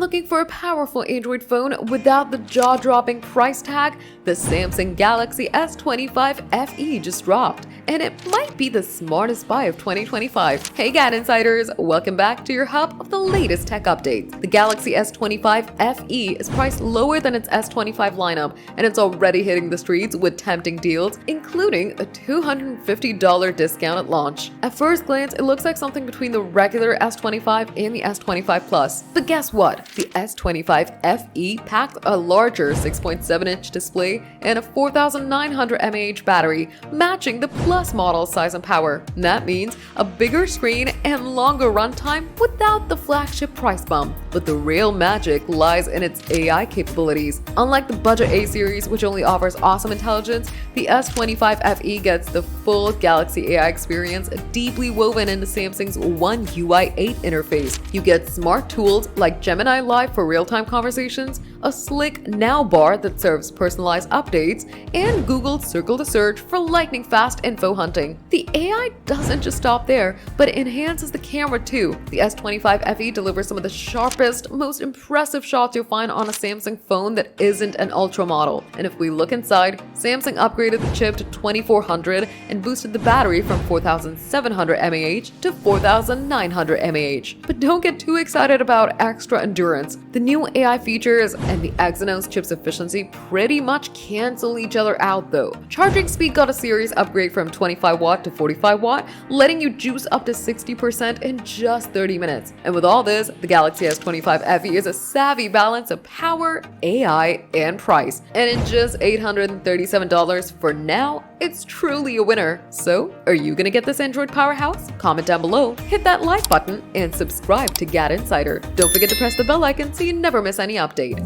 looking for a powerful Android phone without the jaw-dropping price tag, the Samsung Galaxy S25 FE just dropped, and it might be the smartest buy of 2025. Hey GadInsiders, welcome back to your hub of the latest tech updates. The Galaxy S25 FE is priced lower than its S25 lineup, and it's already hitting the streets with tempting deals, including a $250 discount at launch. At first glance, it looks like something between the regular S25 and the S25 Plus. But guess what? The S25 FE packed a larger 6.7-inch display and a 4,900 mAh battery, matching the Plus model size and power. That means a bigger screen and longer runtime without the flagship price bump. But the real magic lies in its AI capabilities. Unlike the budget A series, which only offers awesome intelligence, the S25 FE gets the full Galaxy AI experience deeply woven into Samsung's One UI 8 interface. You get smart tools like Gemini Live for real-time conversations, a slick Now bar that serves personalized updates, and Google's Circle to Search for lightning-fast info hunting. The AI doesn't just stop there, but it enhances the camera too. The S25 FE delivers some of the sharpest, most impressive shots you'll find on a Samsung phone that isn't an Ultra model. And if we look inside, Samsung upgraded the chip to 2400 and boosted the battery from 4700 mAh to 4900 mAh. But don't get too excited about extra endurance. The new AI features and the Exynos chip's efficiency pretty much cancel each other out though. Charging speed got a serious upgrade from 25 watt to 45 watt, letting you juice up to 60% in just 30 minutes. And with all this, the Galaxy S25 FE is a savvy balance of power, AI, and price. And at just $837 for now, it's truly a winner. So, are you gonna get this Android powerhouse? Comment down below, hit that like button, and subscribe to GadInsider. Don't forget to press the bell icon so you never miss any update.